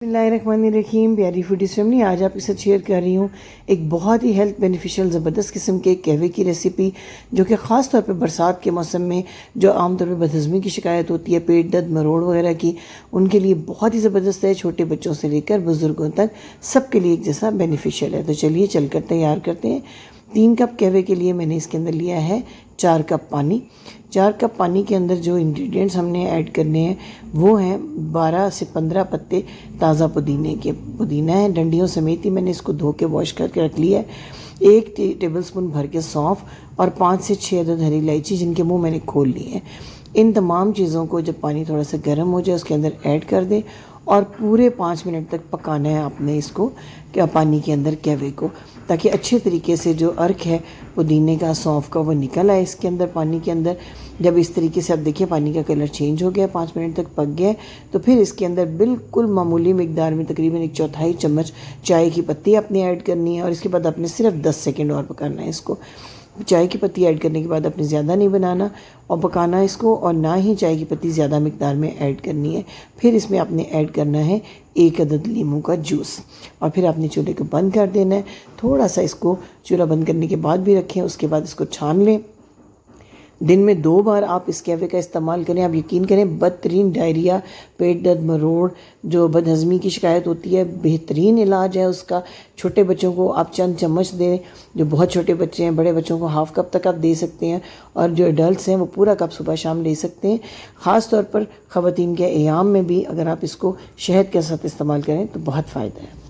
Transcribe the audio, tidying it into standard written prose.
बिस्मिल्लाहिर्रहमानिर्रहीम। प्यारी foodies family, आज आपके साथ शेयर कर रही हूँ एक बहुत ही हेल्थ बेनिफिशियल ज़बरदस्त किस्म के कहवे की रेसिपी, जो कि ख़ास तौर पे बरसात के मौसम में जो आमतौर पे बदहज़मी की शिकायत होती है, पेट दर्द, मरोड़ वगैरह की, उनके लिए बहुत ही ज़बरदस्त है। छोटे बच्चों से लेकर बुज़ुर्गों तक सबके लिए एक जैसा बेनिफिशियल है। तो चलिए चलकर तैयार करते हैं। 3 कप कहवे के लिए मैंने इसके अंदर लिया है 4 कप पानी। 4 कप पानी के अंदर जो इंग्रेडिएंट्स हमने ऐड करने हैं वो हैं 12 से 15 पत्ते ताज़ा पुदीने के। पुदीना है डंडियों समेत ही मैंने इसको धो के वॉश करके रख लिया है। 1 टेबलस्पून भर के सौंफ और 5 से 6 अदद हरी इलायची, जिनके मुंह मैंने खोल लिए हैं। इन तमाम चीज़ों को जब पानी थोड़ा सा गर्म हो जाए उसके अंदर ऐड कर दें और पूरे 5 मिनट तक पकाना है आपने इसको पानी के अंदर कहवे को, ताकि अच्छे तरीके से जो अर्क है पुदीने का, सौंफ का, वो निकल आए इसके अंदर पानी के अंदर। जब इस तरीके से आप देखिए पानी का कलर चेंज हो गया, 5 मिनट तक पक गया, तो फिर इसके अंदर बिल्कुल मामूली मिकदार में तकरीबन 1/4 चम्मच चाय की पत्ती आपने ऐड करनी है। और इसके बाद आपने सिर्फ 10 सेकेंड और पकाना है इसको। चाय की पत्ती ऐड करने के बाद आपने ज़्यादा नहीं बनाना और पकाना इसको, और ना ही चाय की पत्ती ज़्यादा मिकदार में ऐड करनी है। फिर इसमें आपने ऐड करना है 1 अदद नींबू का जूस, और फिर आपने चूल्हे को बंद कर देना है। थोड़ा सा इसको चूल्हा बंद करने के बाद भी रखें, उसके बाद इसको छान लें। दिन में 2 बार आप इस कहवे का इस्तेमाल करें। आप यकीन करें, बदतरीन डायरिया, पेट दर्द, मरोड़, जो बदहज़मी की शिकायत होती है, बेहतरीन इलाज है उसका। छोटे बच्चों को आप चंद चम्मच दें, जो बहुत छोटे बच्चे हैं। बड़े बच्चों को हाफ़ कप तक आप दे सकते हैं, और जो एडल्ट्स हैं वो पूरा कप सुबह शाम ले सकते हैं। ख़ास तौर पर ख़वातीन के अयाम में भी अगर आप इसको शहद के साथ इस्तेमाल करें तो बहुत फ़ायदा है।